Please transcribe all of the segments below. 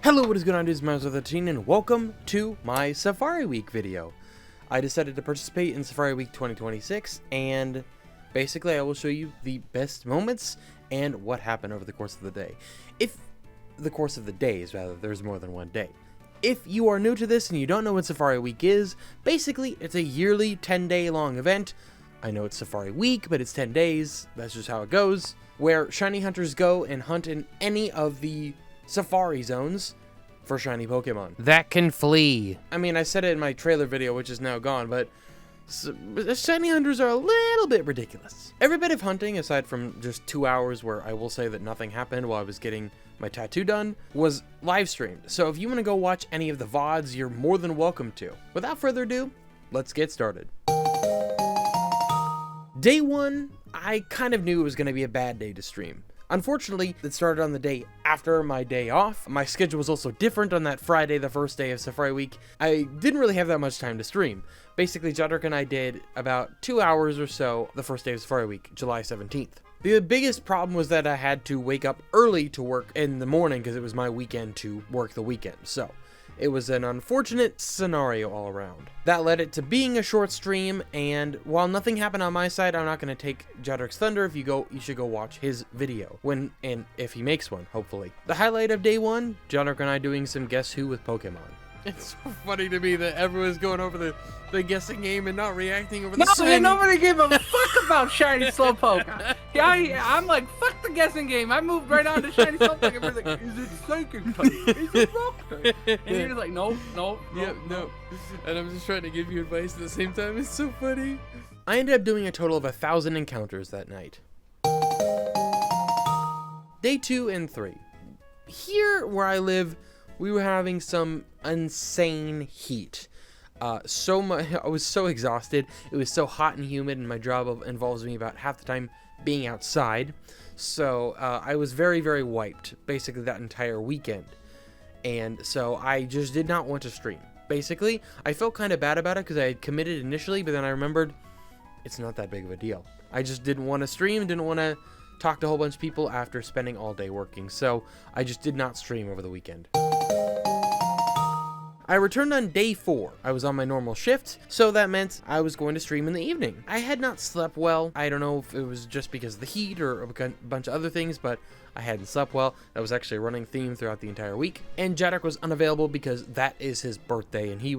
Hello, what is going on, dudes? My name is 13 and welcome to my Safari Week video. I decided to participate in Safari Week 2026 and basically I will show you the best moments and what happened over the course of the day. There's more than one day. If you are new to this and you don't know what Safari Week is, basically it's a yearly 10-day long event. I know it's Safari Week, but it's 10 days, that's just how it goes, where shiny hunters go and hunt in any of the Safari Zones for shiny Pokemon that can flee. I mean, I said it in my trailer video, which is now gone, but shiny hunters are a little bit ridiculous. Every bit of hunting, aside from just 2 hours where I will say that nothing happened while I was getting my tattoo done, was live streamed. So if you want to go watch any of the VODs, you're more than welcome to. Without further ado, let's get started. Day one, I kind of knew it was going to be a bad day to stream. Unfortunately, it started on the day after my day off. My schedule was also different on that Friday, the first day of Safari Week. I didn't really have that much time to stream. Basically, Jadrik and I did about 2 hours or so the first day of Safari Week, July 17th. The biggest problem was that I had to wake up early to work in the morning because it was my weekend to work the weekend. So it was an unfortunate scenario all around. That led it to being a short stream, and while nothing happened on my side, I'm not going to take Jadrik's thunder. If you go, you should go watch his video if he makes one, hopefully. The highlight of day one, Jadrik and I doing some Guess Who with Pokemon. It's so funny to me that everyone's going over the guessing game and not reacting over the shiny. Nobody gave a fuck about shiny Slowpoke. I'm like, fuck the guessing game. I moved right on to shiny Slowpoke. Everyone's like, is it psychic type? Is it rock type? And you're just like, no. And I'm just trying to give you advice at the same time. It's so funny. I ended up doing a total of 1,000 encounters that night. Day 2 and 3. Here where I live, we were having some insane heat. So much, I was so exhausted. It was so hot and humid, and my job involves me about half the time being outside. So I was very, very wiped, basically that entire weekend. And so I just did not want to stream. Basically, I felt kind of bad about it because I had committed initially, but then I remembered it's not that big of a deal. I just didn't want to stream, didn't want to talk to a whole bunch of people after spending all day working. So I just did not stream over the weekend. I returned on day 4. I was on my normal shift, so that meant I was going to stream in the evening. I had not slept well. I don't know if it was just because of the heat or a bunch of other things, but I hadn't slept well. That was actually a running theme throughout the entire week. And Jadrik was unavailable because that is his birthday, and he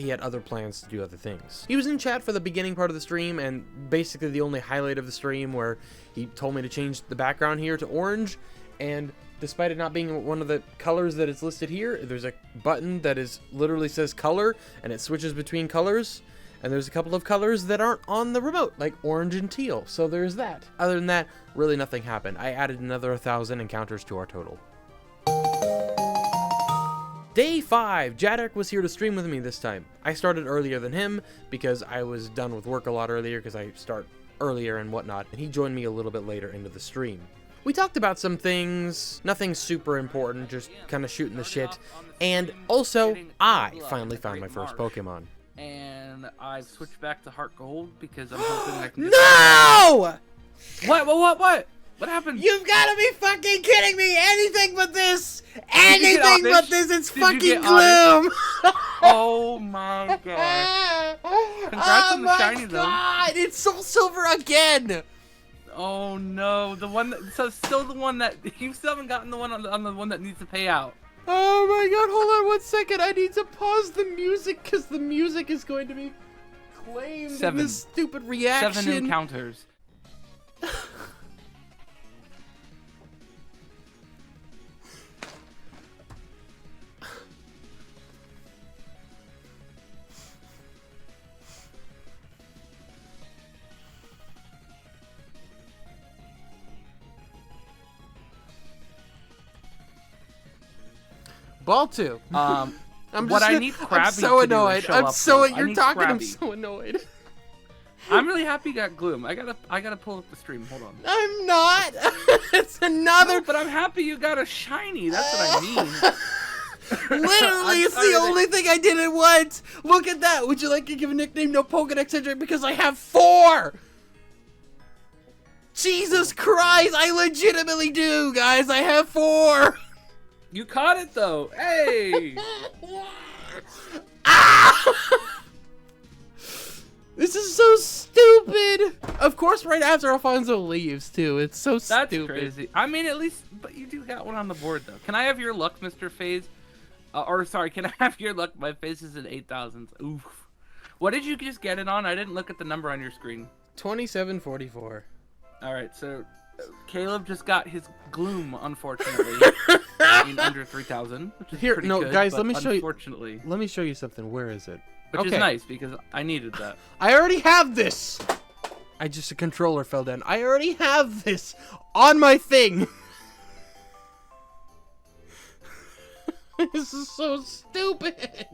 had other plans to do other things. He was in chat for the beginning part of the stream, and basically the only highlight of the stream where he told me to change the background here to orange, and despite it not being one of the colors that is listed here, there's a button that literally says color, and it switches between colors, and there's a couple of colors that aren't on the remote, like orange and teal, so there's that. Other than that, really nothing happened. I added another 1,000 encounters to our total. Day 5, Jadrik was here to stream with me this time. I started earlier than him because I was done with work a lot earlier because I start earlier and whatnot, and he joined me a little bit later into the stream. We talked about some things, nothing super important, just kind of shooting the shit. And also, I finally found my first Pokemon. And I've switched back to Heart Gold because I'm hoping I can No! What? What happened? You've got to be fucking kidding me! Anything but this! Anything but this! It's fucking Gloom! Oh my god. Congrats on the shiny though. Oh my god! It's Soul Silver again! Oh no, so still the one that you still haven't gotten the one on the one that needs to pay out. Oh my god, hold on 1 second. I need to pause the music because the music is going to be claimed in this stupid reaction. 7 encounters. Baltu. I need Krabby. I'm so annoyed. I'm so annoyed. I'm really happy you got Gloom. I gotta pull up the stream. Hold on. I'm not. It's another. No, but I'm happy you got a shiny. That's what I mean. Literally, it's the only thing I didn't want. Look at that. Would you like to give a nickname no Pokedex entry? Because I have 4. Jesus Christ, I legitimately do, guys. I have 4. You caught it though. Hey. This is so stupid. Of course, right after Alfonso leaves too. It's so That's stupid. crazy. I mean, at least, but you do got one on the board though. Can I have your luck, Mr. FaZe? Or sorry, can I have your luck? My face is in 8,000s. Oof. What did you just get it on? I didn't look at the number on your screen. 2744. All right, so Caleb just got his gloom, unfortunately, in under 3,000, which is Here, pretty no, good, guys, but let me show you. unfortunately, Let me show you something. Where is it? which is nice because I needed that. I already have this. A controller fell down. I already have this on my thing. This is so stupid.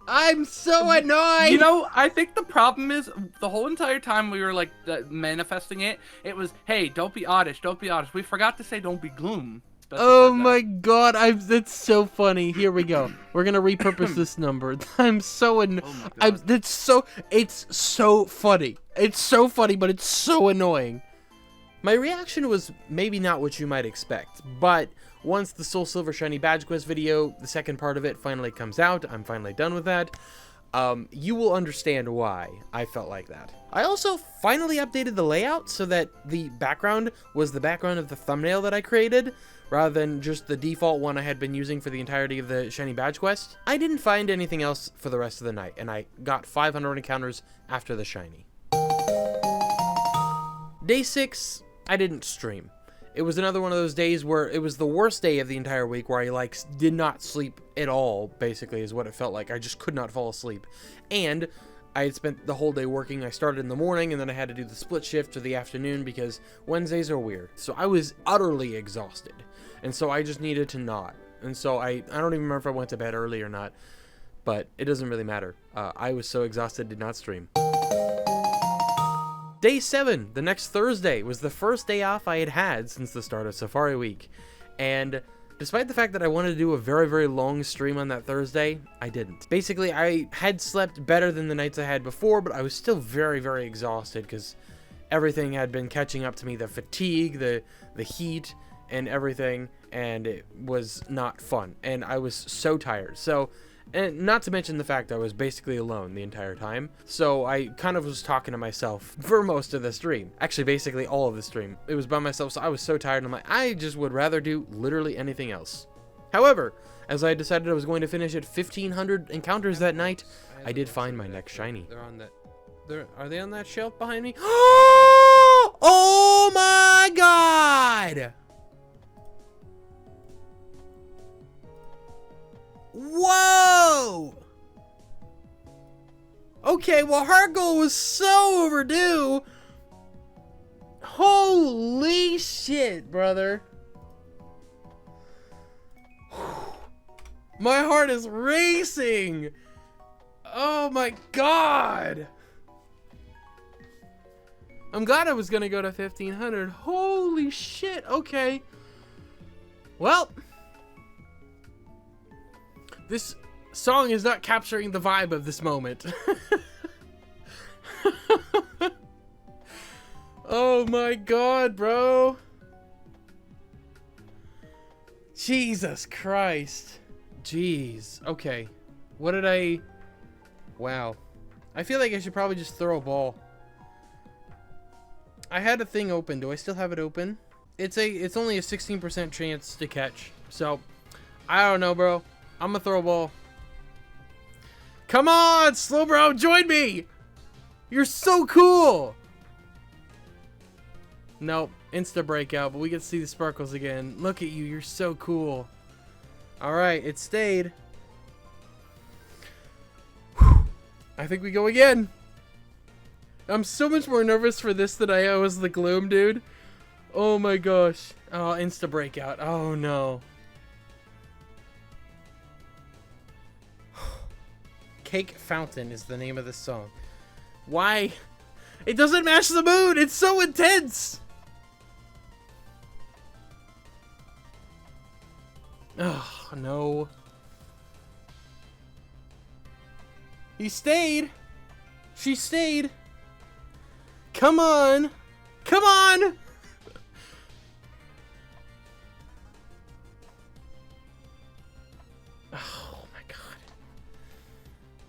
I'm so annoyed. You know, I think the problem is the whole entire time we were like manifesting it, it was, hey, don't be oddish, don't be oddish. We forgot to say don't be gloom. Oh my god, that's so funny. Here we go. We're gonna repurpose this number. I'm so it's so funny. It's so funny, but it's so annoying. My reaction was maybe not what you might expect, but once the Soul Silver Shiny Badge Quest video, the second part of it, finally comes out, I'm finally done with that, you will understand why I felt like that. I also finally updated the layout so that the background was the background of the thumbnail that I created, rather than just the default one I had been using for the entirety of the Shiny Badge Quest. I didn't find anything else for the rest of the night, and I got 500 encounters after the Shiny. Day 6, I didn't stream. It was another one of those days where it was the worst day of the entire week, where I did not sleep at all, basically, is what it felt like. I just could not fall asleep. And I had spent the whole day working. I started in the morning, and then I had to do the split shift to the afternoon because Wednesdays are weird. So I was utterly exhausted. And so I just needed to nod. And so I don't even remember if I went to bed early or not, but it doesn't really matter. I was so exhausted, did not stream. Day 7, the next Thursday, was the first day off I had had since the start of Safari Week. And despite the fact that I wanted to do a very, very long stream on that Thursday, I didn't. Basically, I had slept better than the nights I had before, but I was still very, very exhausted because everything had been catching up to me. The fatigue, the heat, and everything, and it was not fun. And I was so tired. So, and not to mention the fact I was basically alone the entire time. So I kind of was talking to myself for most of the stream. Actually, basically all of the stream. It was by myself, so I was so tired. I'm like, I just would rather do literally anything else. However, as I decided I was going to finish at 1,500 encounters that night, I did find my next shiny. They're on that. Are they on that shelf behind me? Oh my god! Whoa! Okay, well, her goal was so overdue. Holy shit, brother. My heart is racing. Oh my god. I'm glad I was gonna go to 1,500. Holy shit, okay. Well, this song is not capturing the vibe of this moment. Oh my god, bro. Jesus Christ. Jeez. Okay. What did I... Wow. I feel like I should probably just throw a ball. I had a thing open. Do I still have it open? It's only a 16% chance to catch. So, I don't know, bro. I'm gonna throw a ball. Come on, Slow Bro, join me! You're so cool! Nope, insta breakout, but we get to see the sparkles again. Look at you, you're so cool. Alright, it stayed. Whew. I think we go again. I'm so much more nervous for this than I was the Gloom, dude. Oh my gosh. Oh, insta breakout. Oh no. Cake Fountain is the name of this song. Why? It doesn't match the mood. It's so intense. Oh, no. He stayed. She stayed. Come on. Come on.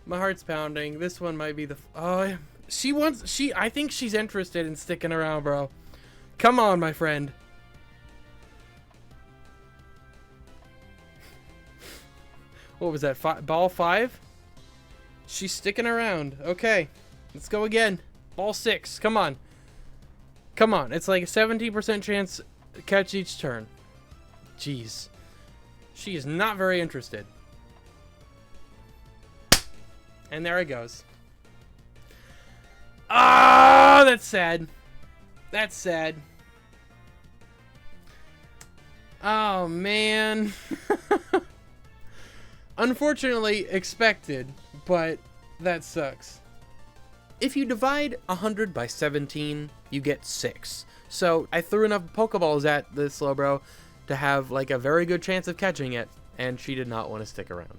My heart's pounding. This one might be the... Oh, I think she's interested in sticking around, bro. Come on, my friend. What was that? Ball 5? She's sticking around. Okay. Let's go again. Ball 6. Come on. Come on. It's like a 17% chance to catch each turn. Jeez. She is not very interested. And there it goes. Ah, oh, that's sad. That's sad. Oh, man. Unfortunately, expected, but that sucks. If you divide 100 by 17, you get 6. So I threw enough Pokeballs at this Slowbro to have like a very good chance of catching it, and she did not want to stick around.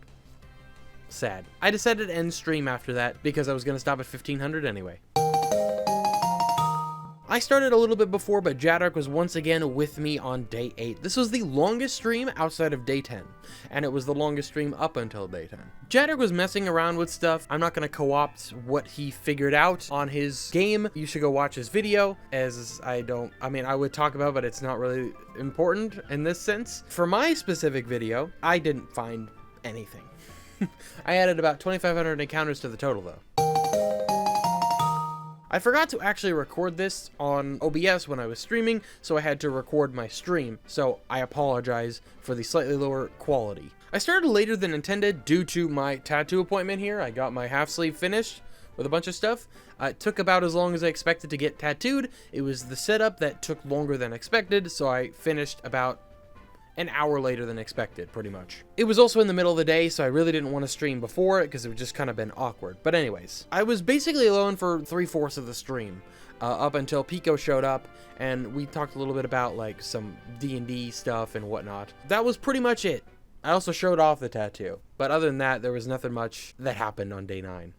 Sad. I decided to end stream after that because I was going to stop at 1500 anyway. I started a little bit before, but Jadok was once again with me on day 8. This was the longest stream outside of day 10, and it was the longest stream up until day 10. Jadok was messing around with stuff. I'm not going to co-opt what he figured out on his game. You should go watch his video, as I would talk about, but it's not really important in this sense. For my specific video, I didn't find anything. I added about 2,500 encounters to the total, though. I forgot to actually record this on OBS when I was streaming, so I had to record my stream, so I apologize for the slightly lower quality. I started later than intended due to my tattoo appointment here. I got my half sleeve finished with a bunch of stuff. It took about as long as I expected to get tattooed. It was the setup that took longer than expected, so I finished about an hour later than expected, pretty much. It was also in the middle of the day, so I really didn't want to stream before it because it would just kind of been awkward. But anyways, I was basically alone for 3/4 of the stream, up until Pico showed up, and we talked a little bit about like some D&D stuff and whatnot. That was pretty much it. I also showed off the tattoo, but other than that, there was nothing much that happened on day 9.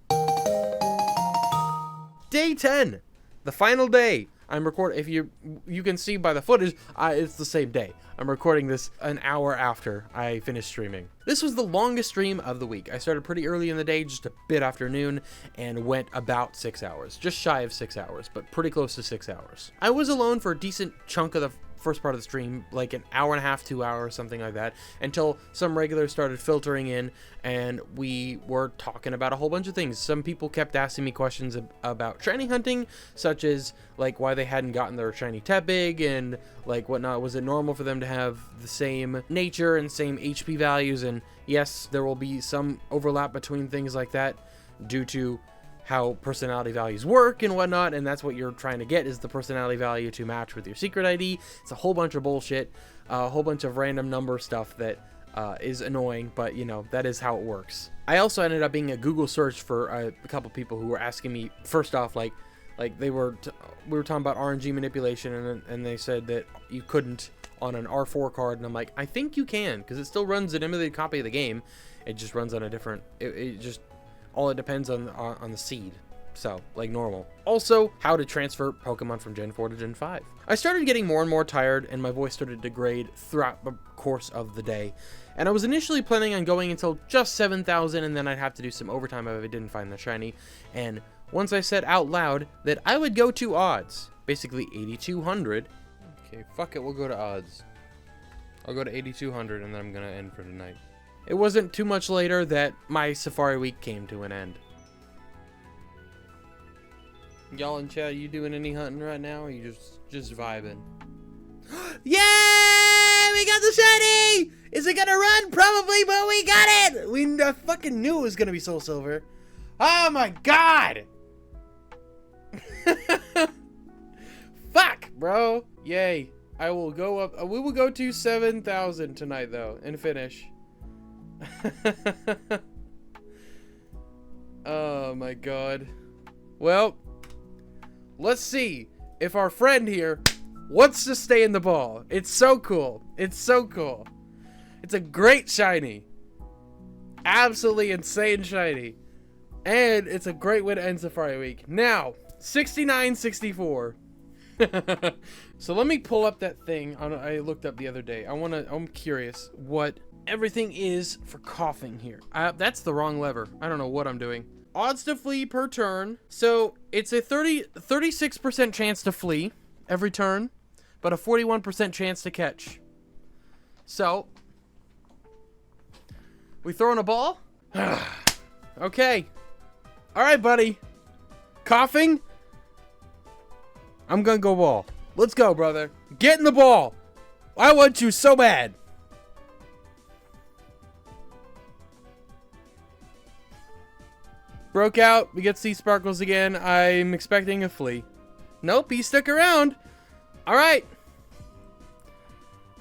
Day 10, the final day. I'm recording, if you can see by the footage, it's the same day. I'm recording this an hour after I finished streaming. This was the longest stream of the week. I started pretty early in the day, just a bit after noon, and went about 6 hours. Just shy of 6 hours, but pretty close to 6 hours. I was alone for a decent chunk of the first part of the stream, like an hour and a half, 2 hours, something like that, until some regulars started filtering in, and we were talking about a whole bunch of things. Some people kept asking me questions about shiny hunting, such as like why they hadn't gotten their shiny Tepig and like whatnot. Was it normal for them to have the same nature and same HP values? And yes, there will be some overlap between things like that due to how personality values work and whatnot, and that's what you're trying to get, is the personality value to match with your secret ID. It's a whole bunch of bullshit, a whole bunch of random number stuff that is annoying, but you know, that is how it works. I also ended up being a Google search for a couple people who were asking me, first off, like we were talking about RNG manipulation, and they said that you couldn't on an R4 card, and I'm like, I think you can, because it still runs an emulated copy of the game. It just runs on a different, all it depends on the seed, so like normal. Also, how to transfer Pokemon from Gen 4 to Gen 5. I started getting more and more tired, and my voice started to degrade throughout the course of the day. And I was initially planning on going until just 7,000, and then I'd have to do some overtime if I didn't find the shiny. And once I said out loud that I would go to odds, basically 8,200. Okay, fuck it, we'll go to odds. I'll go to 8,200, and then I'm gonna end for tonight. It wasn't too much later that my Safari Week came to an end. Y'all in chat, you doing any hunting right now, or you just vibing? Yay! We got the shiny! Is it gonna run? Probably, but we got it! I fucking knew it was gonna be Soul Silver. Oh my god! Fuck, bro. Yay. I will go up. We will go to 7,000 tonight, though, and finish. Oh my god. Well, let's see if our friend here wants to stay in the ball. It's so cool. It's so cool. It's a great shiny. Absolutely insane shiny. And it's a great way to end Safari Week. Now, 69-64. So let me pull up that thing I looked up the other day. I'm curious what everything is for coughing here. That's the wrong lever. I don't know what I'm doing. Odds to flee per turn. So it's a 36% chance to flee every turn, but a 41% chance to catch. So we throwing a ball? Okay. All right, buddy. Coughing? I'm gonna go ball. Let's go, brother. Get in the ball. I want you so bad. Broke out. We get to see Sparkles again. I'm expecting a flea. Nope, he stuck around. All right.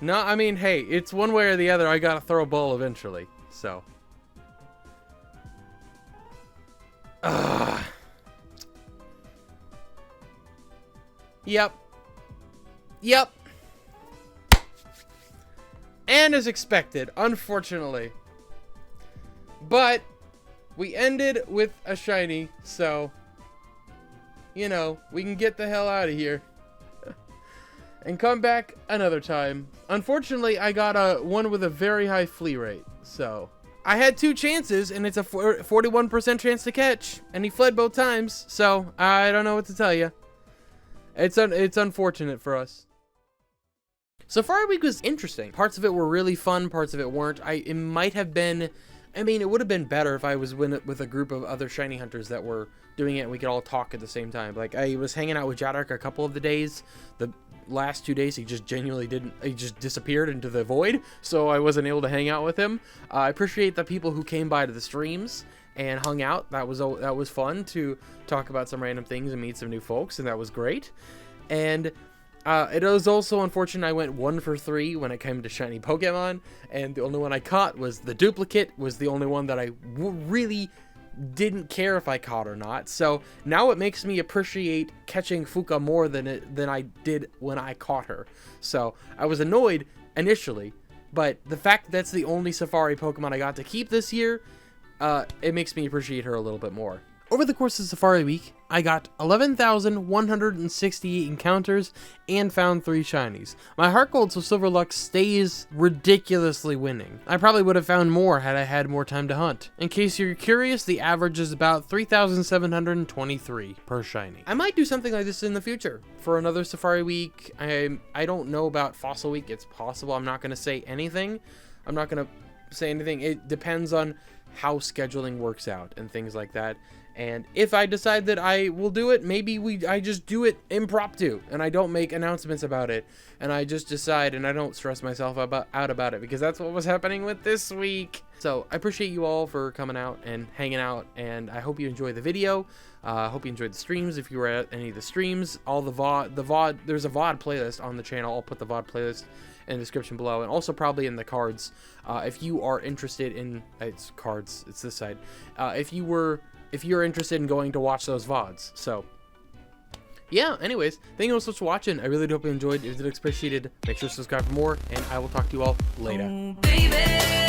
No, I mean, hey, it's one way or the other. I gotta throw a ball eventually. So. Yep. Yep. And as expected, unfortunately. But we ended with a shiny, so you know, we can get the hell out of here and come back another time. Unfortunately, I got one with a very high flee rate, so I had 2 chances, and it's a 41% chance to catch, and he fled both times, so I don't know what to tell you. It's unfortunate for us. Safari Week was interesting. Parts of it were really fun, parts of it weren't. It might have been, I mean, it would have been better if I was with a group of other shiny hunters that were doing it and we could all talk at the same time. Like, I was hanging out with Jadark a couple of the days. The last 2 days, he just genuinely he just disappeared into the void, so I wasn't able to hang out with him. I appreciate the people who came by to the streams and hung out. That was fun to talk about some random things and meet some new folks, and that was great. And it was also unfortunate I went 1 for 3 when it came to shiny Pokemon, and the only one I caught was the duplicate, was the only one that I really didn't care if I caught or not. So now it makes me appreciate catching Fuka more than I did when I caught her. So I was annoyed initially, but the fact that that's the only Safari Pokemon I got to keep this year, it makes me appreciate her a little bit more. Over the course of Safari Week, I got 11,168 encounters and found 3 shinies. My heart gold so Silverlux stays ridiculously winning. I probably would have found more had I had more time to hunt. In case you're curious, the average is about 3,723 per shiny. I might do something like this in the future for another Safari Week. I don't know about Fossil Week. It's possible. I'm not going to say anything. It depends on how scheduling works out and things like that. And if I decide that I will do it, maybe I just do it impromptu and I don't make announcements about it, and I just decide and I don't stress myself out about it, because that's what was happening with this week. So I appreciate you all for coming out and hanging out, and I hope you enjoyed the video. I hope you enjoyed the streams. If you were at any of the streams, all the VOD, there's a VOD playlist on the channel. I'll put the VOD playlist in the description below, and also probably in the cards. If you are interested in, it's cards, it's this side. If you're interested in going to watch those VODs. So yeah, anyways, thank you all so much for watching. I really do hope you enjoyed. If you did, appreciated, make sure to subscribe for more, and I will talk to you all later. Baby.